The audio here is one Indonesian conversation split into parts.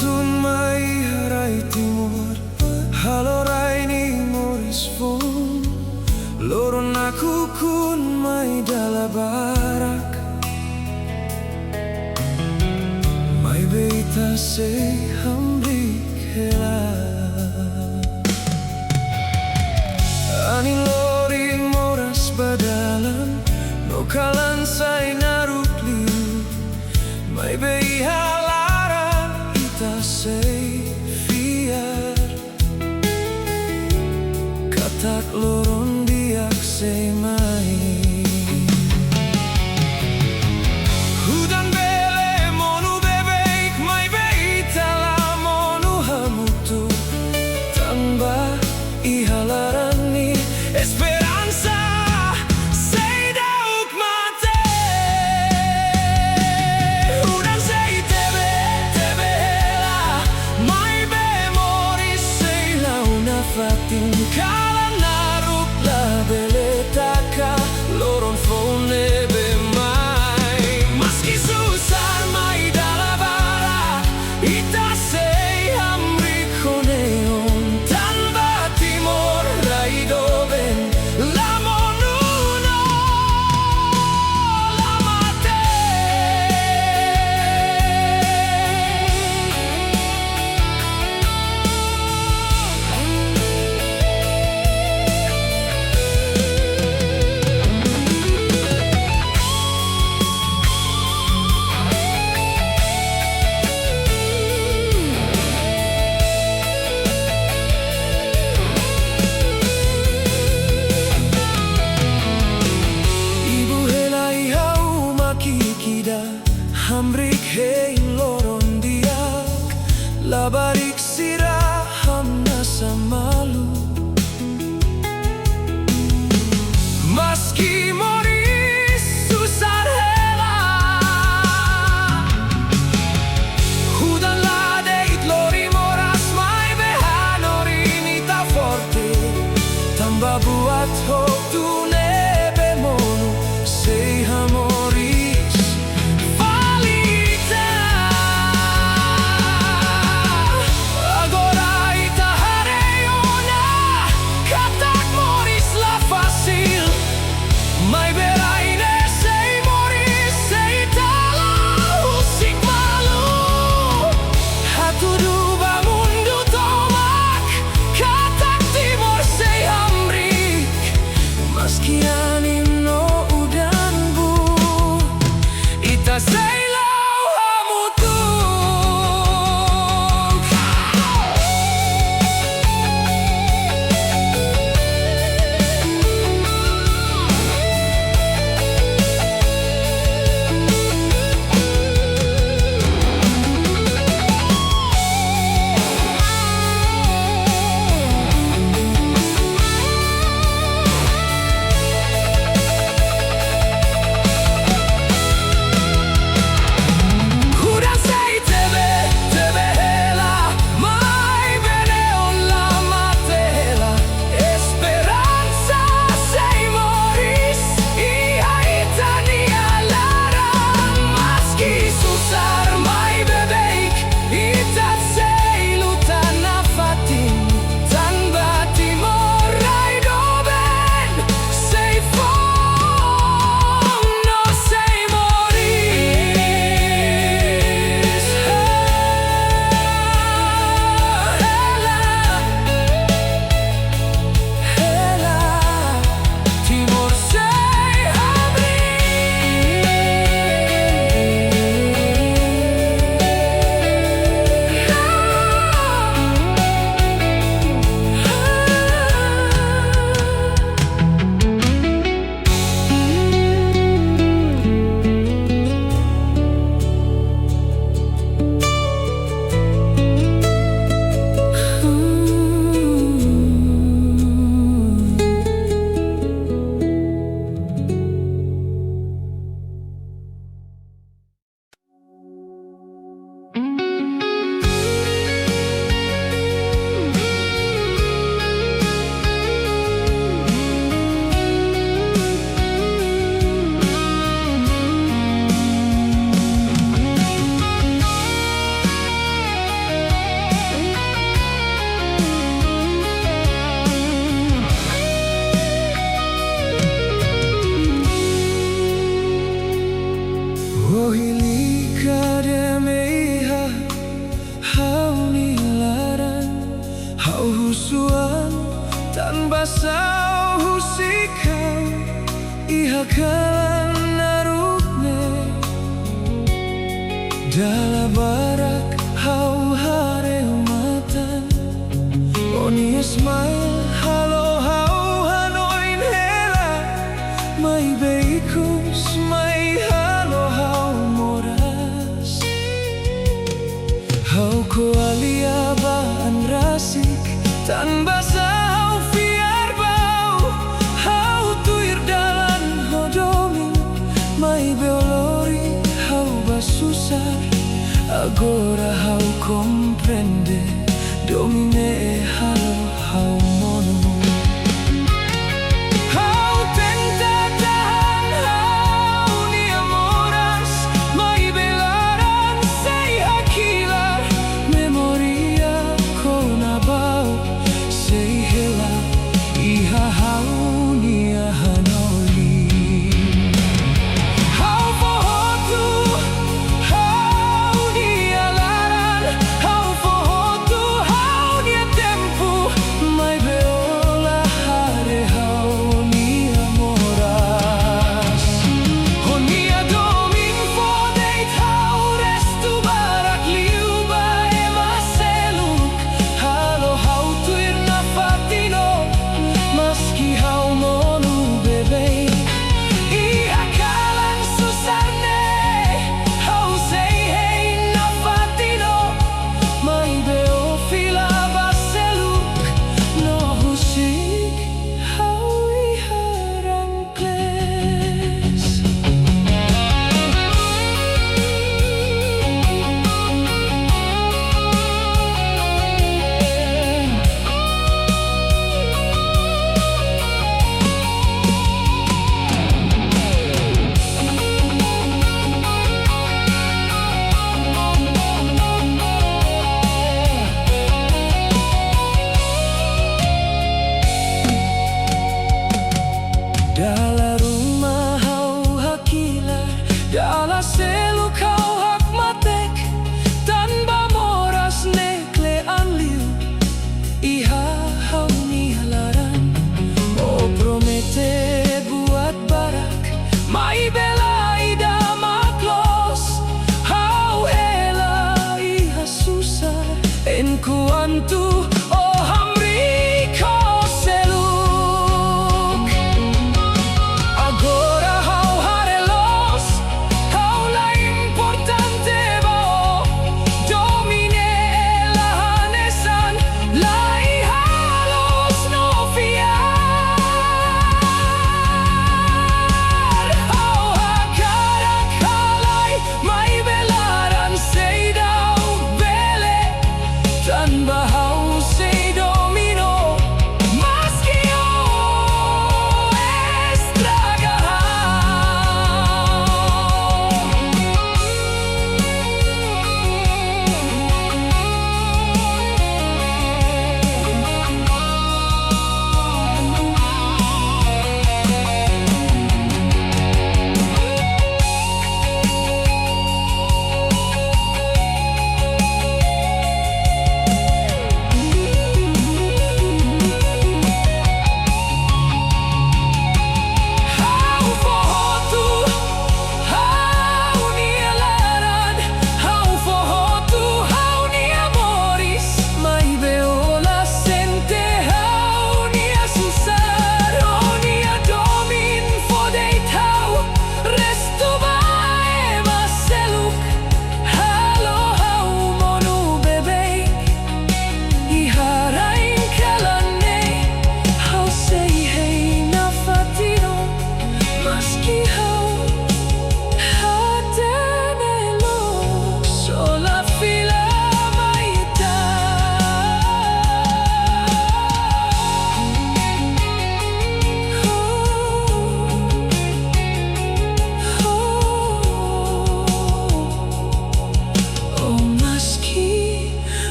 Tetun mai rai timur, halo rai ni moris fun, loron aku kun mai dala barak, mai beita se hambrik hela, ani lori moras badalan, no kalan sai naruk liu, mai beha say fiar katak loron diak say mai hudan bele monu bebek mai beitala monu hamutu tamba ihalarani esperanza say dauk mate hudan say tebe fatin kala naruk la beletaka loron fone be mai maski susar mai dala barak ita sei hamri koneon tanba timor rai doben la monuno la mate Hamrik hei loron diak labarik sirah hamna samalu maski moris susar hela hudan ladeit lori moras mai behanori nita forte tamba buat hok tu nebe monu sei hamori agora Dala barak hau hare matan Oni smile halo hau hanoin hela Mai beikus mai halo hau moras Hau ko alia baan rasik Tan basa hau fiar bau Hau tuir dalan hodomin Mai beolori hau basusar Agora hau comprende Domine halo hau mono Hau tenta tahan hau ni amoras Mai belaran sei hakilar Memoria konabau sei hela Iha hau ni ahanoli Hau fohotu hau ni alaran Hau fohotu hau ni tempo Mai beola hare hau ni amoras Honi adomin fodeit hau restu barak liuba ema seluk Halo hau tuir na fatino Maski hau monu bebei I akalan susarne Hau sei hei na fatino Mai beo fila baseluk No husik hau I harangkles Dala rumah hau hakilar Dala seluk hau hak matek Tanpa moras nekle anliu Iha hau ni halaran Oh promete buat barak Mai bela ida maklos Hau hela iha susah Enku antu oh hamri ko seluk Agora hau harelos Hau la importante bao Domine la hanesan La ihalos no fiar Hau hakarak halai Mai belaran seidau bele Tanpa hau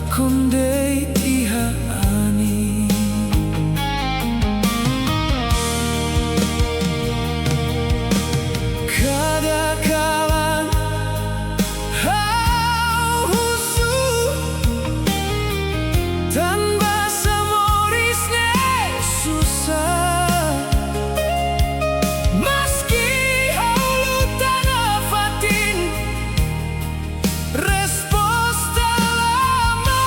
kundi ihani. Kadang-kadang husu tanpa semorisnya susah. Meski haulu tanah fatin respos lama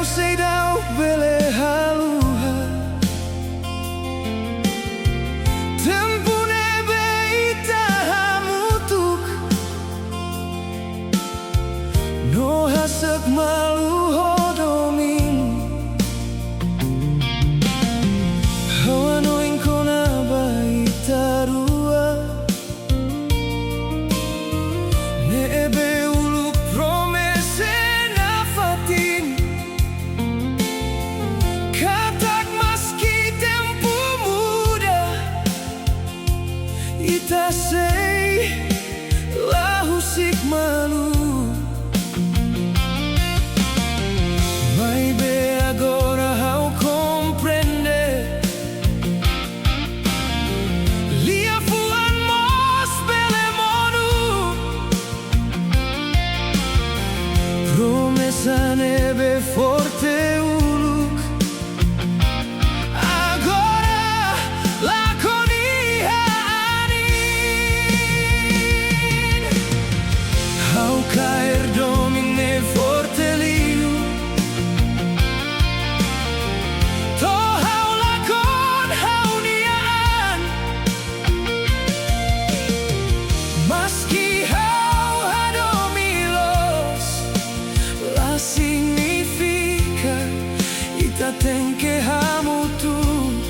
sei dau bele haluha Tempune beita hamutuk No hasak malu hodomin Hawanoin kona baita rua Neebe uluk promese na fatin Katak maski tempo muda Ita sei lahusik malu Mai be agora hau comprende Lia fuan mos bele monu Promesa nebe forte uluk Agora laconia anin Hau caer domine forte liu To hau lacon hau niaan Maski hau hadomilos La significa Ita ten que hamutuk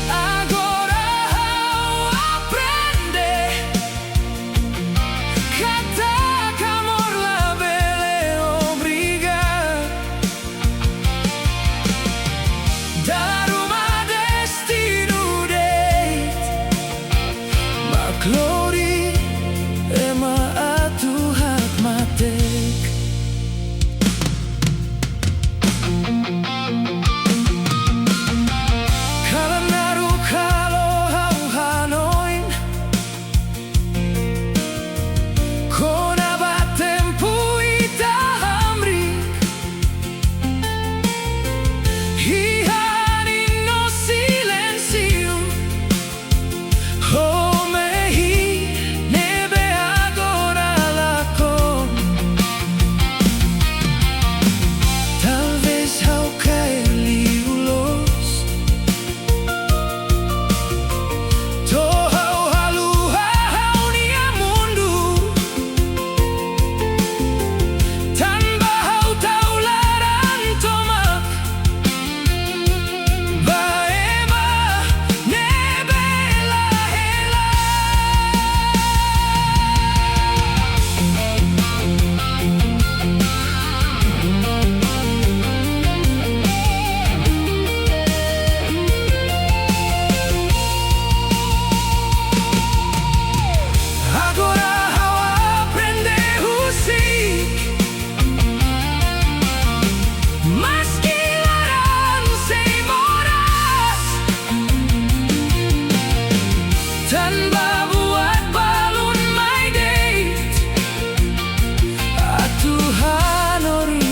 Agora hau aprende Katak amor la bele obriga Dar uma destino deit Maklori ema atu hak matek Kala naru kalo hau hanoin Kona batempu ita hamrik Hihani no silencio Oh mehi nebe agora lacon Talvez hau caer liulos To hau haluha hau nia mundu Tanpa hau taularan tomak Baema nebe lahela Agora hau aprende husik Maski larang sei moras Tanpa buat balun my date Atu hanoru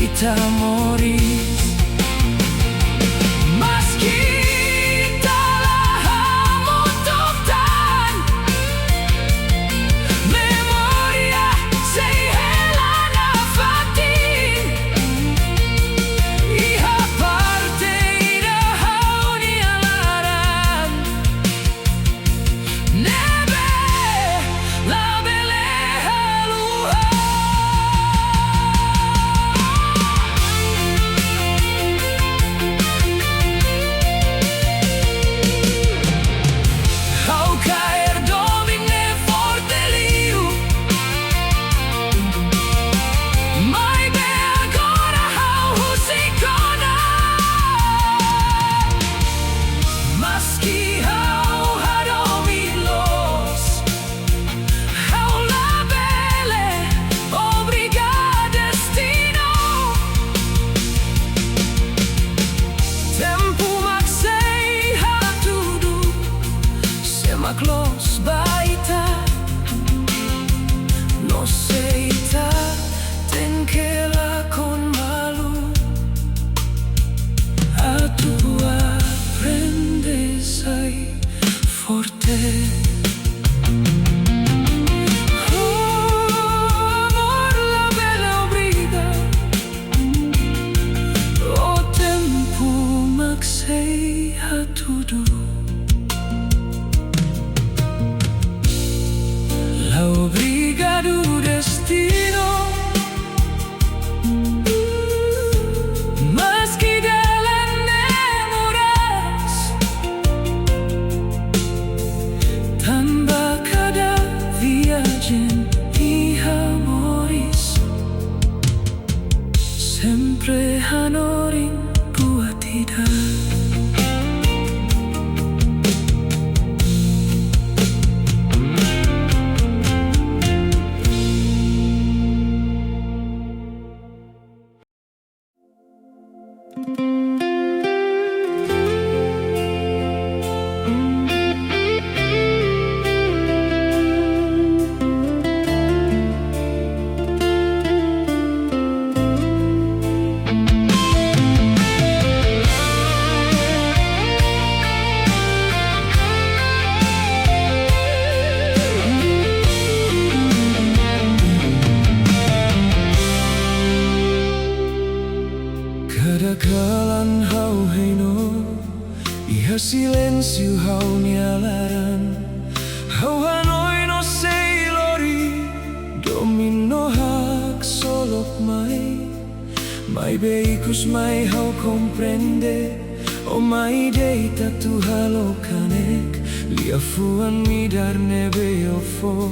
ita moris Maski talah hamutuktan Memoria sei helana fatin Iha parte ida hauni alaran Nebe la bele haluha Hau caer domine forte liu Mai be agora hau husikona Maski hau hadomilos Hau la bele obriga destino Tempo maksei hatudu Semaklos baita No seita ten que lacon malu Atu aprende sai forte Oh, amor la bele Jesus mai hau comprende. O mai dei tatu halokanek. Lia fuan mi darne beofo.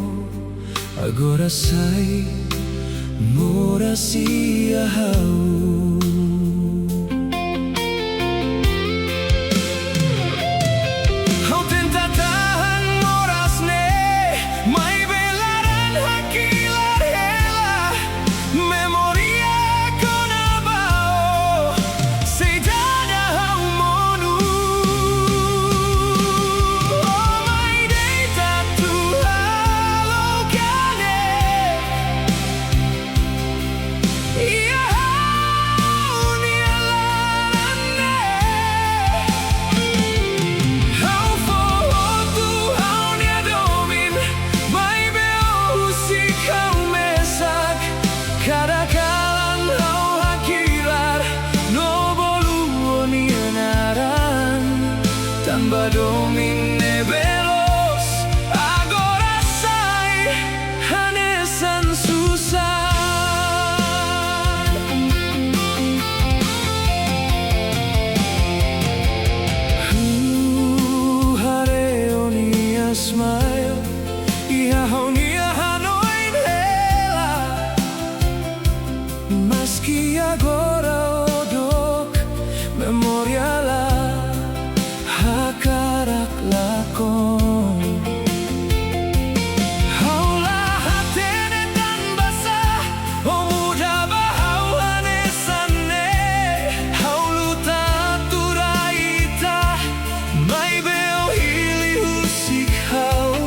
Agora sai mora sia hau. Domine veloz, agora sai hanesan susah. Hareo nia smile, ihaho nia hanoin hela. Meski agora odok memoriala hakarak lakon. Haulah hatene tan basah, o muda bahau hanesane. Hauluta turaita, mai beo hili husik hau.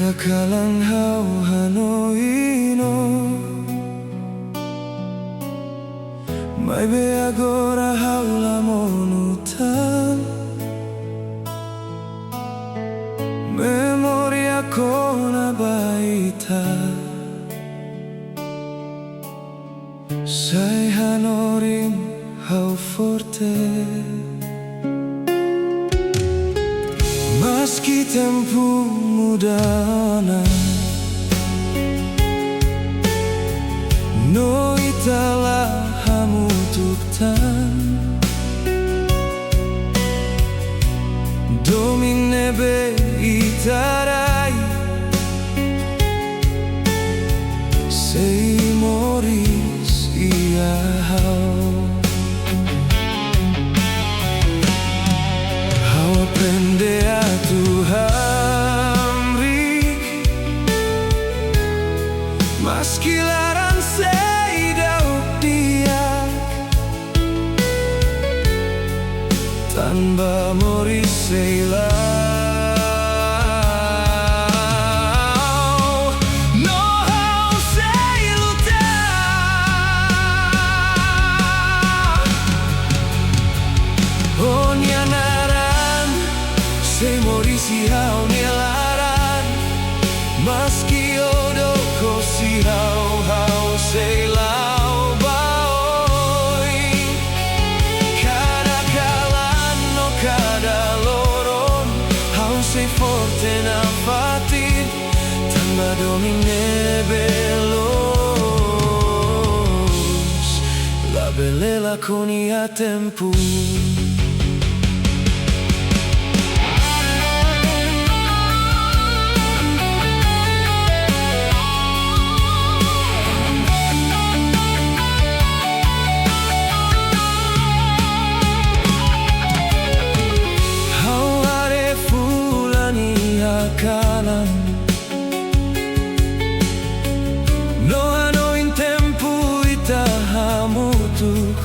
Kakalang hau hanoino Mai be agora haula monutan Memoria kona baita Sai hanorim hau forte Meski tempo mudana No itala hamutuktan Domine be itarai Sei moris iahau Hau aprende a Tuhan Meski larang sei dauk diak Tanpa moris sei lau No hau sei lutar Oh nianaran Sei moris hau nialaran Meski si hau sei lau baoi Cada kalan no cada loron Hau sei forte na fatit Tanpa domine belos La belela con ia tempo kalan No ano in tempo ita hamutuk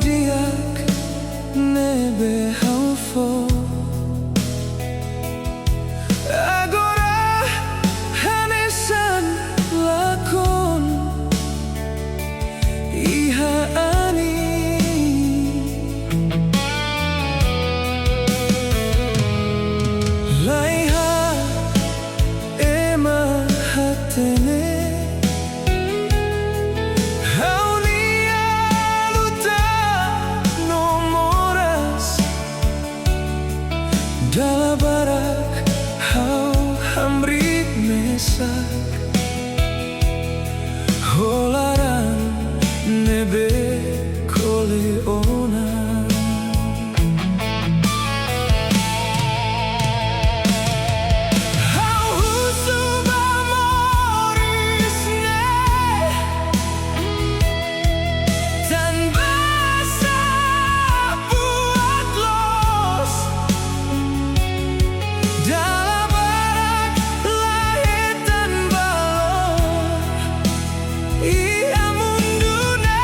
diak nebe haufo. Agora hanesan lakon iha ani. Laiha ema hatene Dala barak hau hamrit mesak holaran nebe kole ona. Hau husuba morisne tan basa buat los. Dala barak lahir dan balon ia mundune.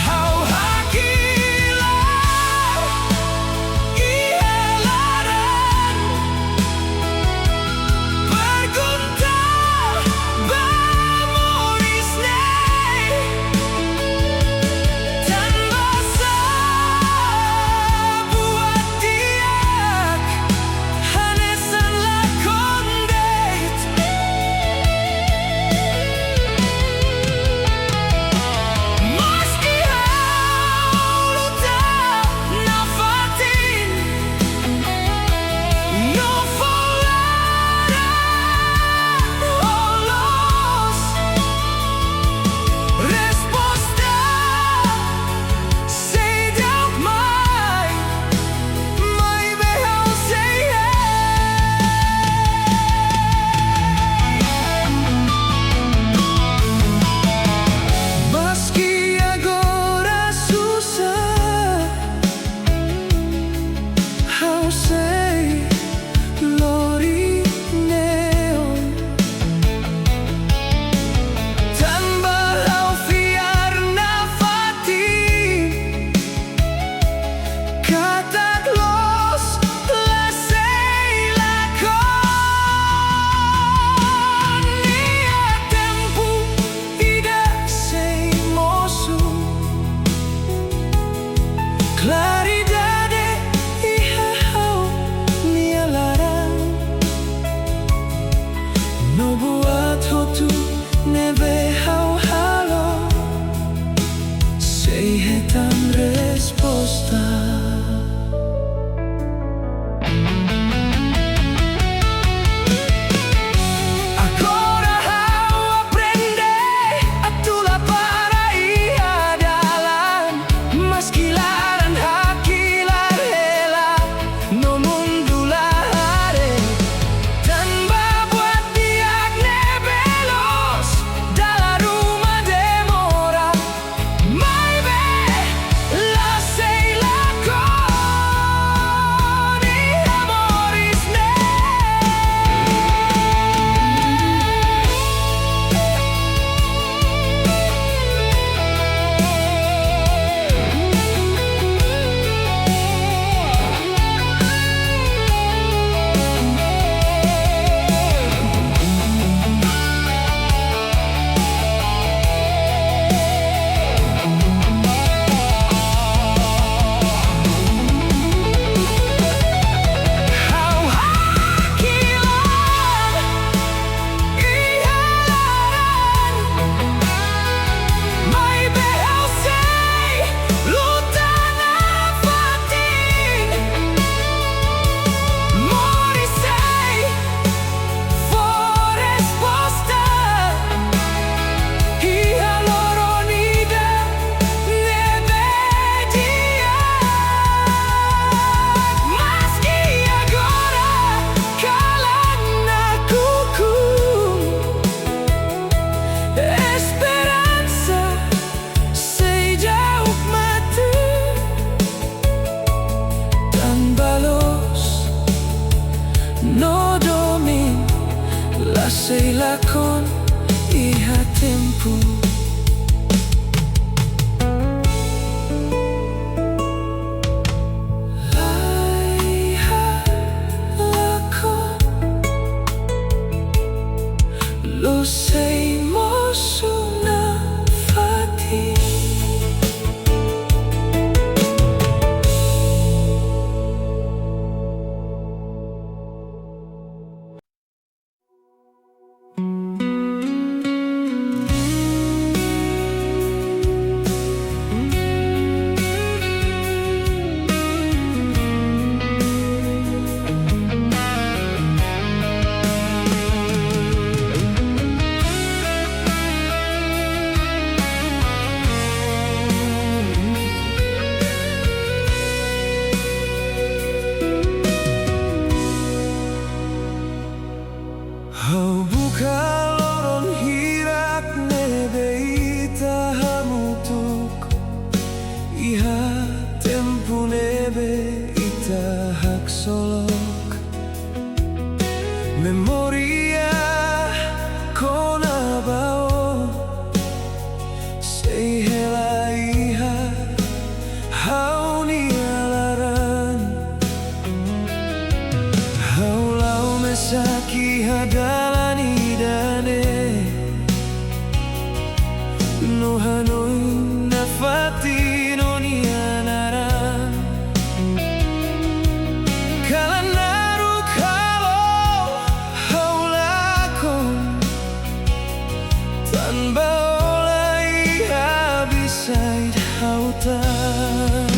Hau hakila ia laran bergunta bamorisne tan basa buat diak hanesan lakon date. Meski hau luta nafatin no folaran olos. Resposta sei dauk mai behau sei Meski agora susah hau sei lori neon tambah hau fiar nafatin katak los la sei lakon ia tempo ida sei mosu claridade iha hau nia larang no buat hotu nebe hau halo sei hetan resposta. Agora hau aprende atula para ia dalan meski laran hakilar hela no mundo lahare tanpa buat diak nebelos dala rumah demora mai be la sei lakon iha morisne. Hau hakilan iha laran mai behau sei luta nafatin mori sei for resposta iha loronida nebe diak. Meski agora kalan nakuku esperança sei jauh mati dan balos no domin la sei lakon iha tempo. no hanoi na fatino ni anaran kalanaru kalo haulakon tanpa oleh habisai hautan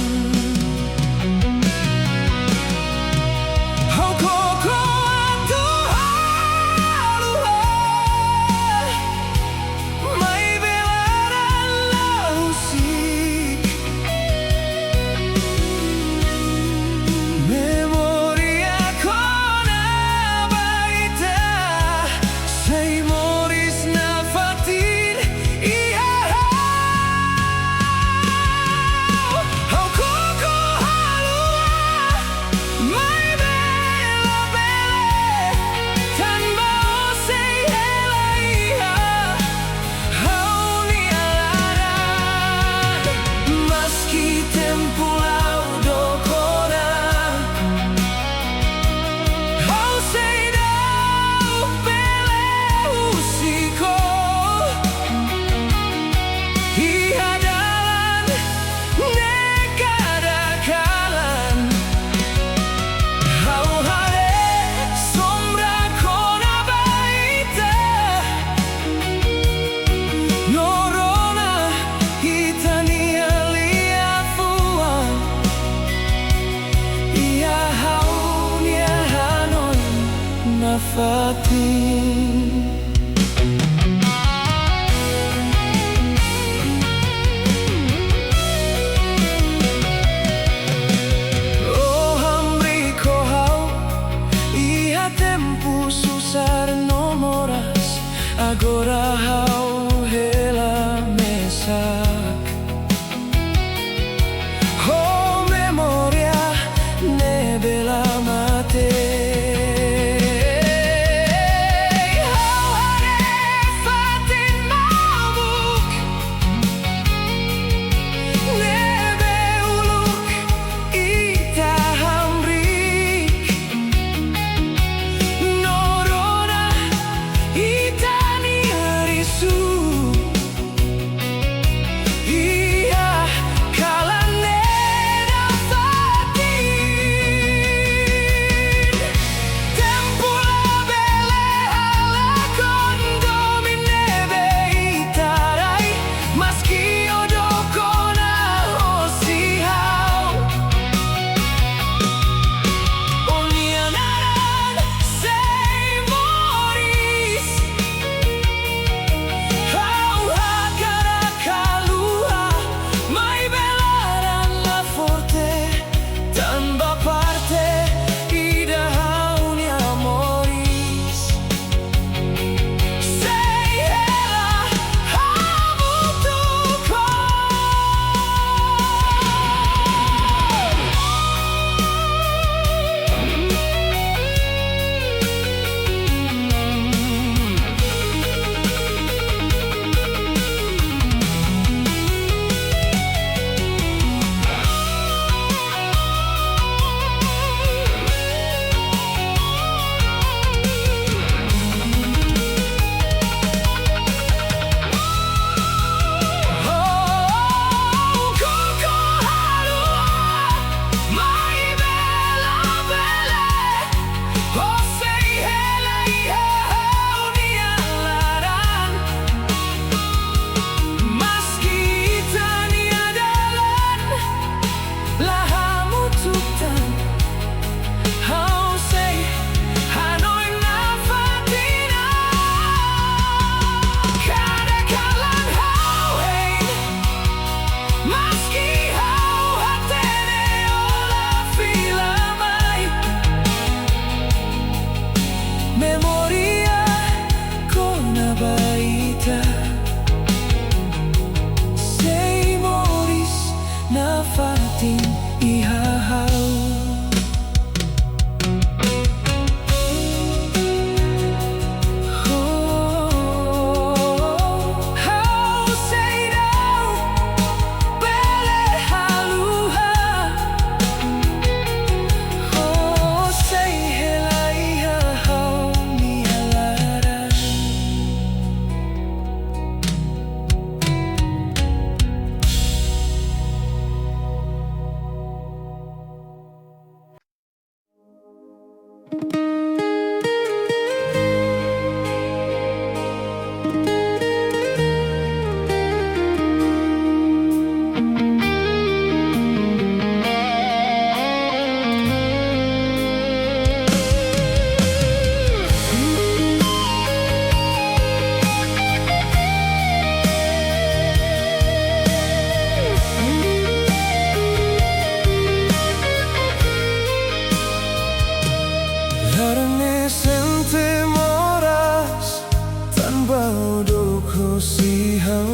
fatin oh hamri kohau ia tempo susar no moras agora hau hela mesak oh memoria ne bela mate hau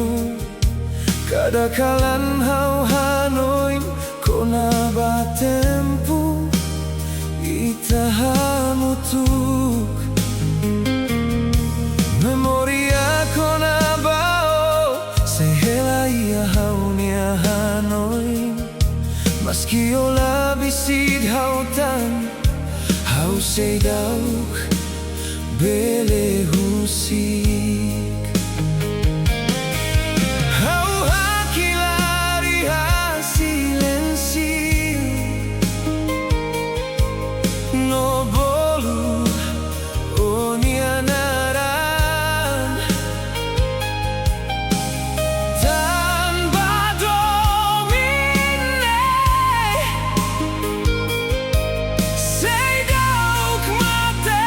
kadakalan hau hanoin kona batempu itahamutuk memoria kona bao sehela ia hau nia hanoin maski ola bisid hautan hau sedauk bele husik hau hakilari hasilensi no bolu onianaran tanpa domine sedauk mate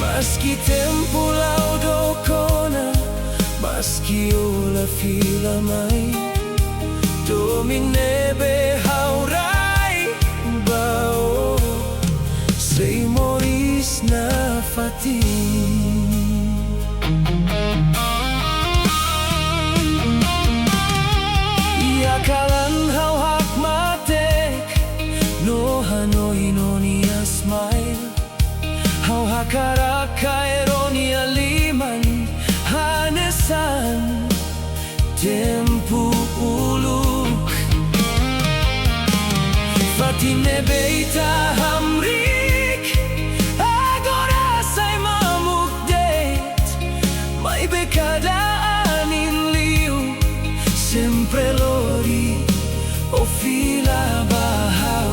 Maski tempo laudo kona, maski ola fila mai, domine be haurai bao, sei moris na fati. Ia kalan hau hak matek, no hanoi no ni smile. Hau hakaraka eronia liman hanesan tempu uluk fatine beita hamrik agora sai mamuk det mai bekadaan in liu sempre lori o fila bahau.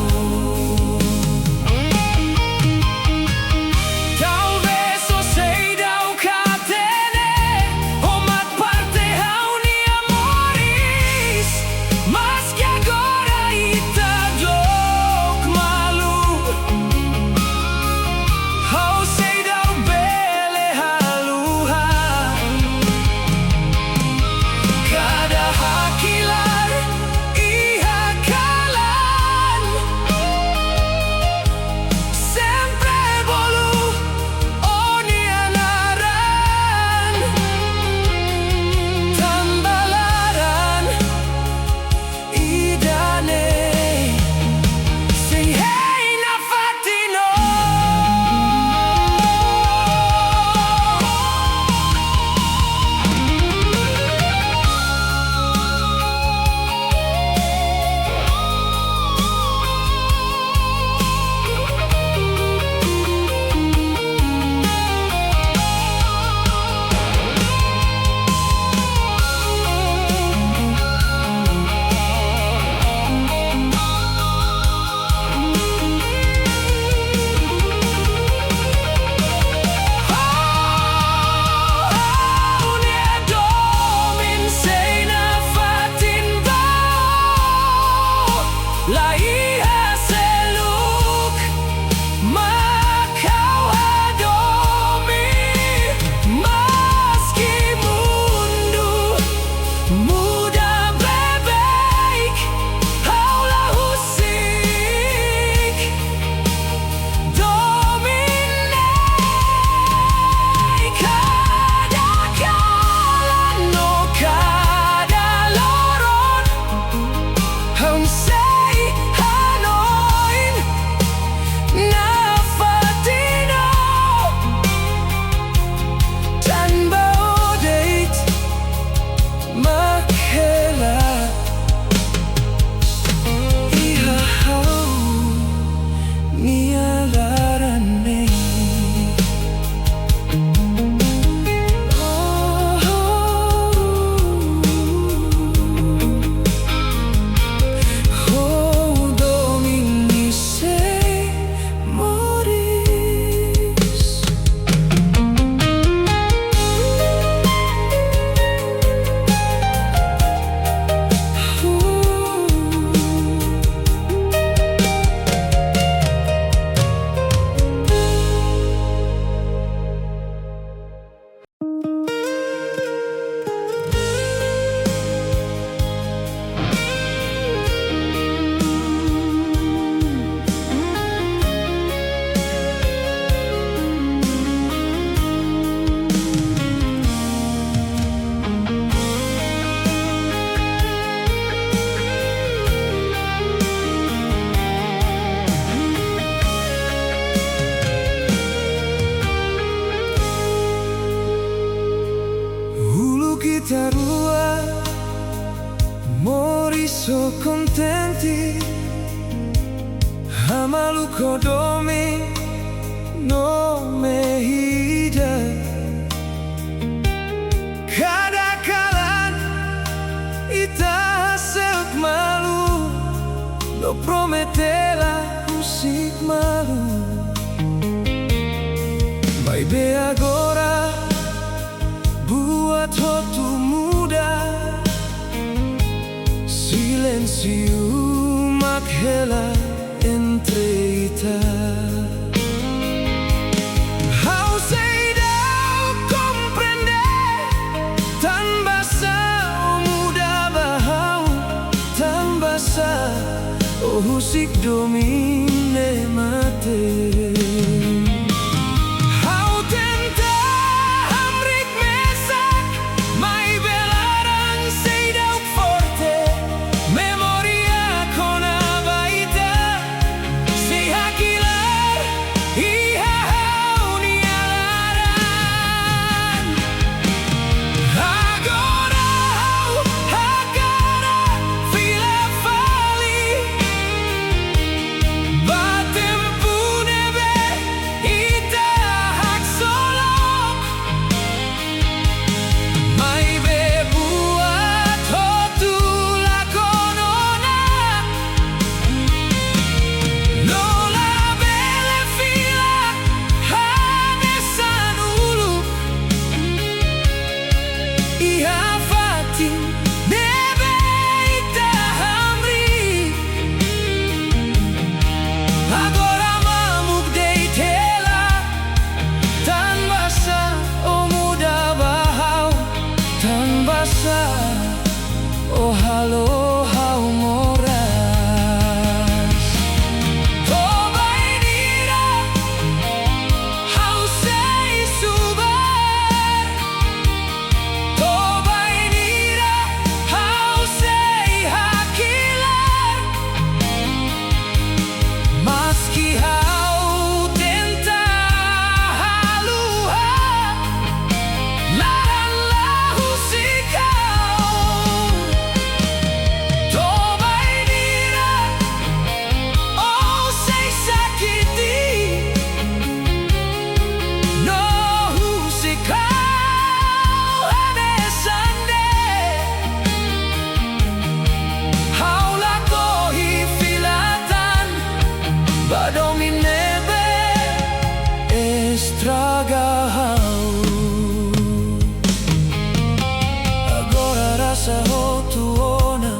tarua, mori so contenti, amaluko domi no me hida. Kadang-kadang ita hasek malu, lo prometela musik malu. Baby agora buat waktu muda, silencio maghela entre ita. How say thou comprender, tan basa o muda bahau, tan basa o husik domine mate. Oh halo hau moras, tobai dira, hau sei subar, tobai dira, hau sei hakilar, maski hau tenta halua, laran lahu sikau. Agora rasa ho tuona,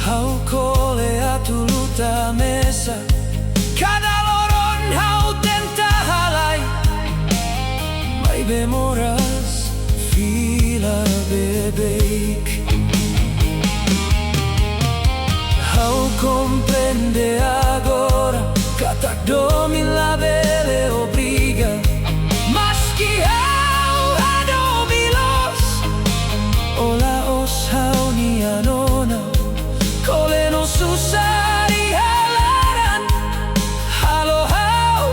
hau cole atu luta mesa, cada loron hau tenta halai, mai bemoras fila bebeik. Hau comprende agora, katak domi la bele obriga, maski hau adomi los, ola os hau ni anona, kole no susari halaran, halo hau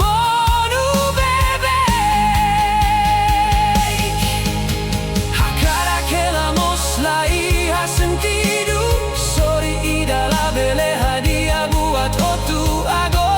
monu bebeik. Hakara que la mosla iha sentido, sorry ida la bele hadia buat otu agora.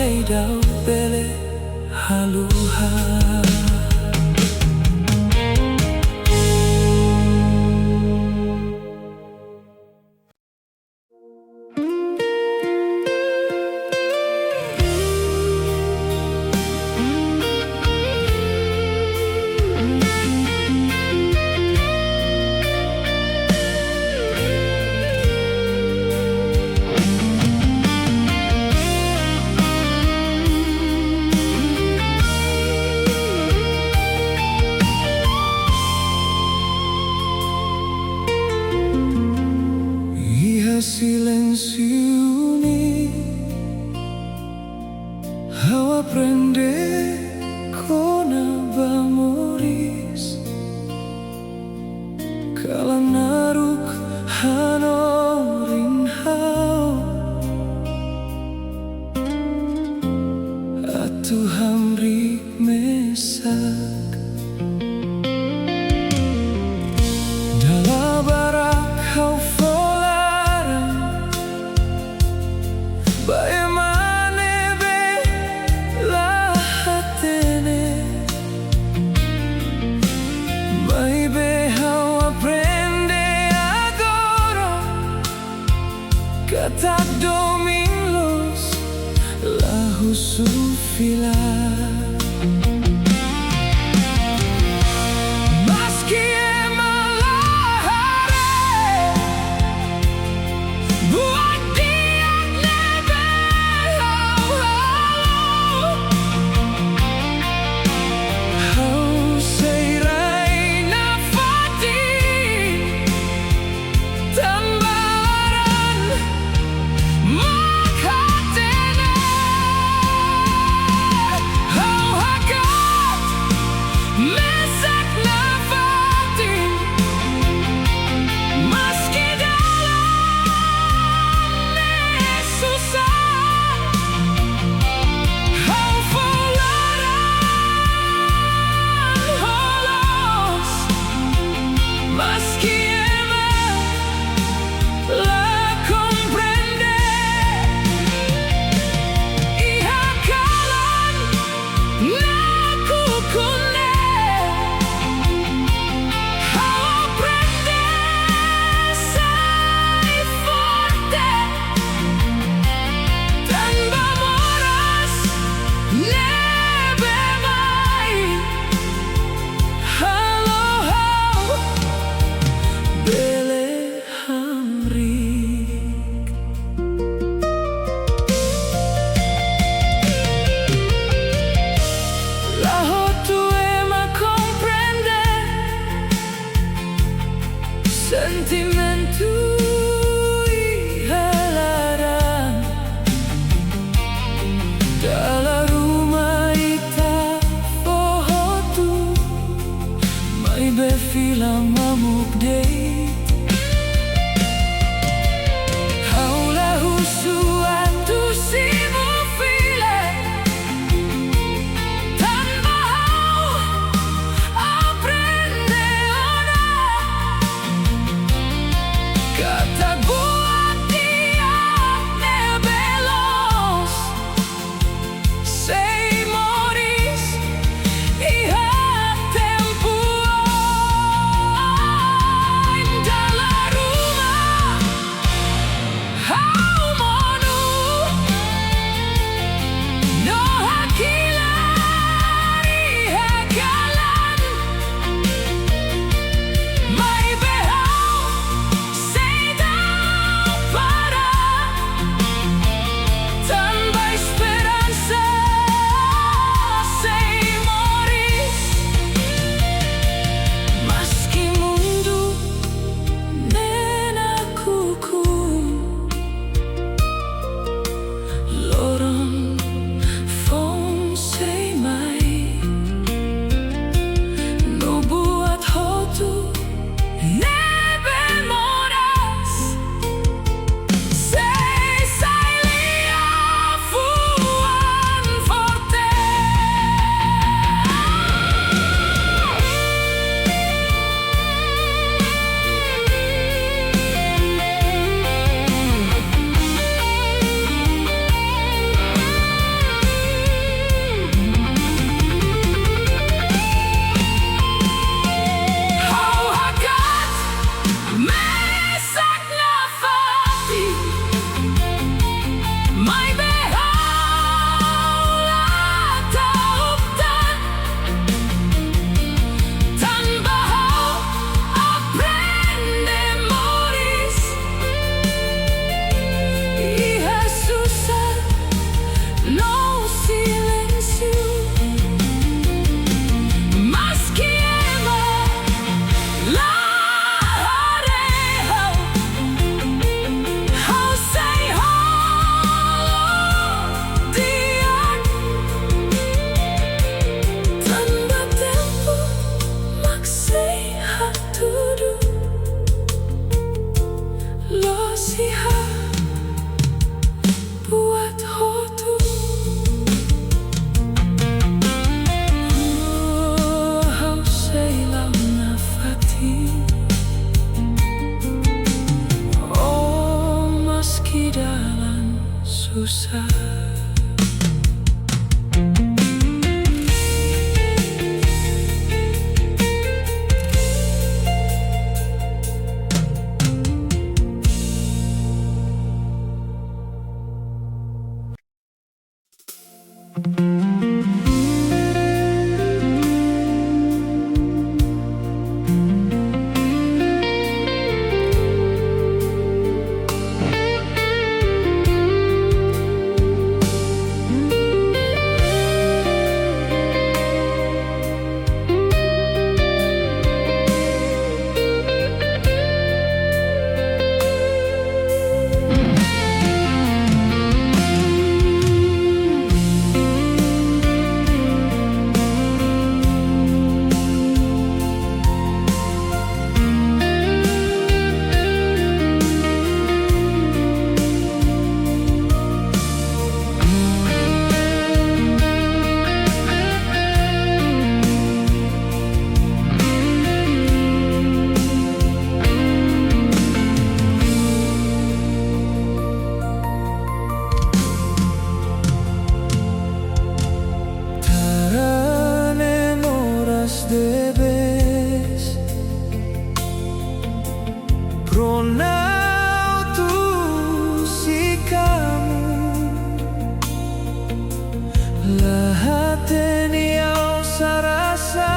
hei dau bele haluha. Silêncio ao aprender com amores, kala naruk hanorin hau atu hamrik mesak dalam barak kau tak domingos lahu sufila. Sentimentu ihalaran dalam rumah ita fohotu mai befila mamuk dei haulahu suatu simu file tanpa hau aprende ona kata buat dia nebelos sei moris iha tempo dalam rumah hau monu no hakilari hakalan mai behau sei para tanpa esperanza sei moris meski mundo nenakukum di dalam susah. Debes pronautu si kamu lahateni au sarasabamu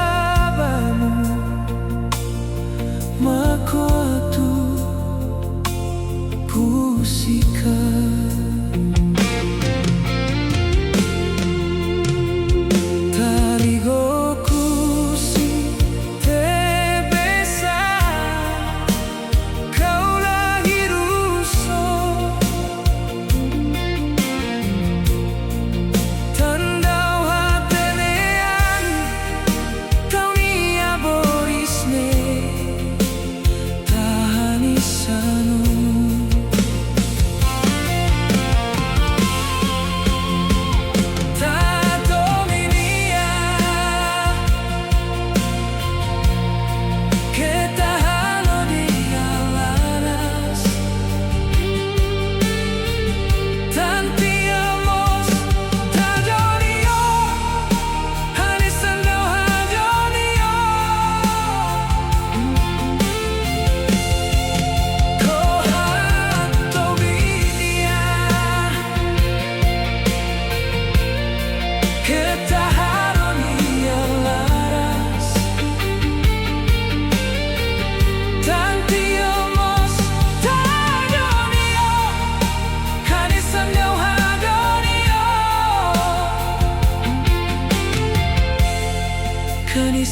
mako tu pusika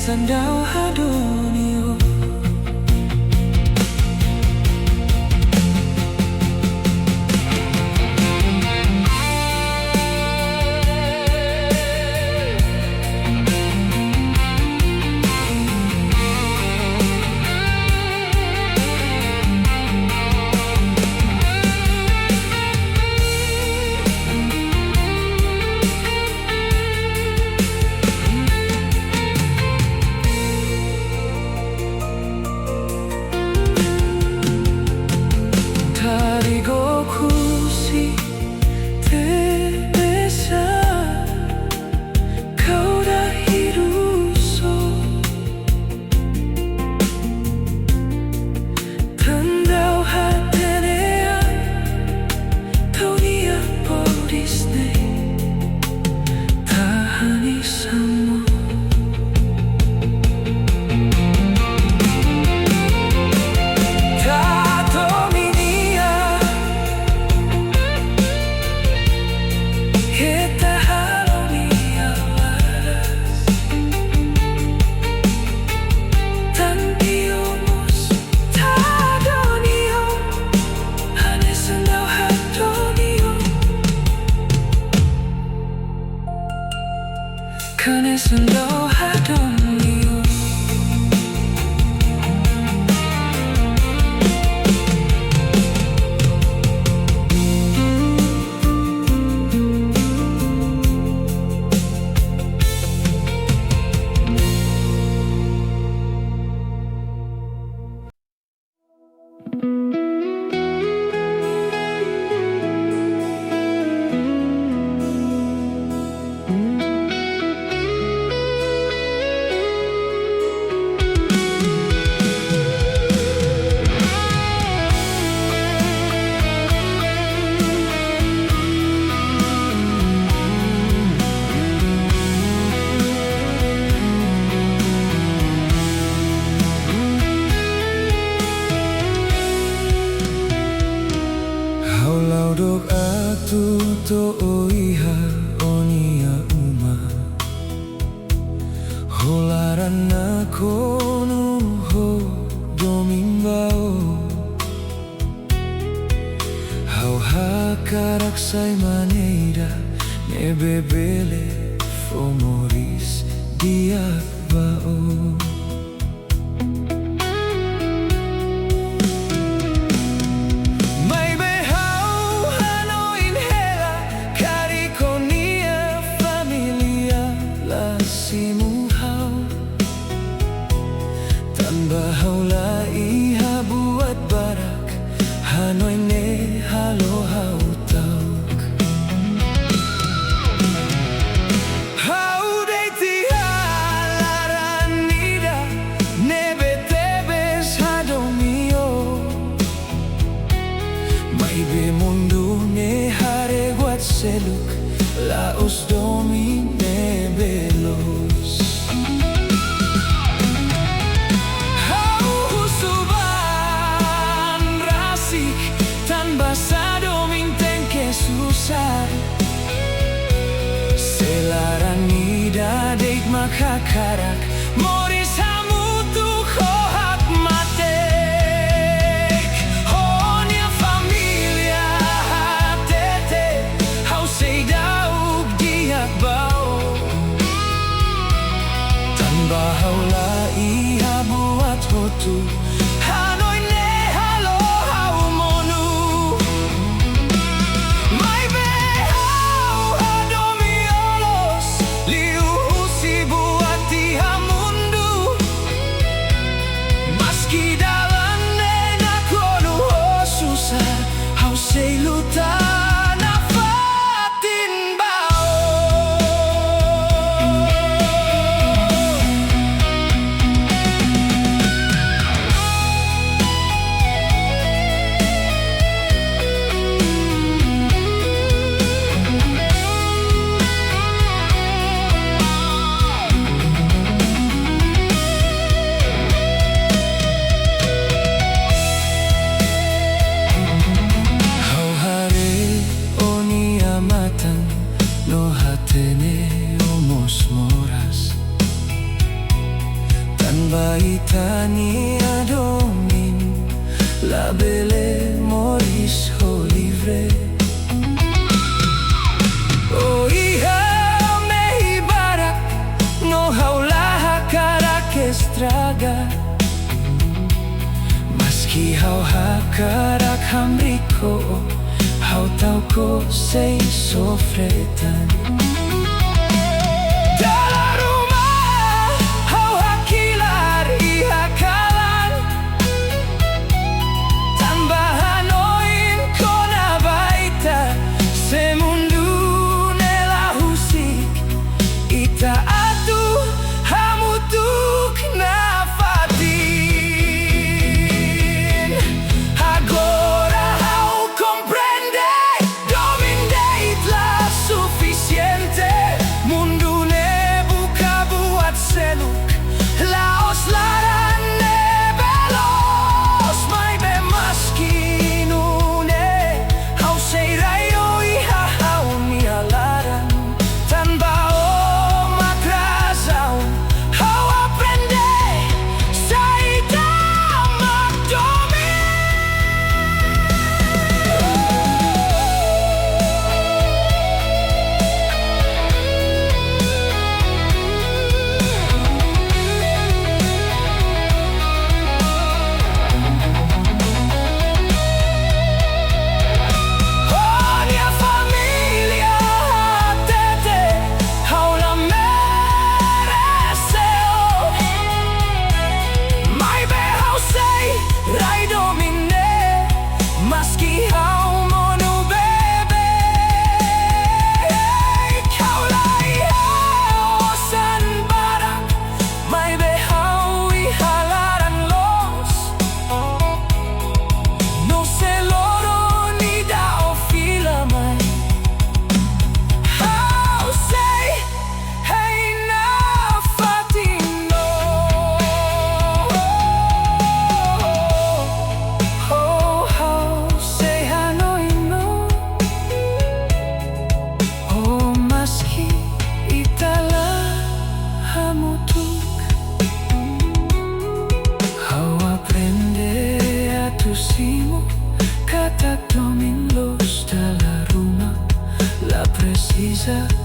Sandau hadonio Sandau hadonio Haudok atu to oiha onia uma Holarana konu ho domimbao Hau hakarak sai maneira ne bebele fomoris diakbao Bahaulah iha buat barak Hanoi ne halo hau tauk Hau deiti halaranida Nebe tebes hadomio Maibe mundu ne hare guat seluk Laos domi ne belos Selaranida deit makakarak Moris hamutu hohak matek Honia familia hatete Hau seidauk diak bau Tan bahaula iha buat hotu Hanoi ne halo hau monu Sei lutar na fatin bao No hatene omos moras Tan baitani adomin La bele moris ho livre O iha me barak No haulaha karak estraga Maski hau hakarak hamriko Hau tau ko sei sofretan Dalam rumah hau hakilar iha kalan Tambahan oin kona baita Semundu nela husik Ita atu hamutuk na fatin Agora hau comprende Suficiente quizá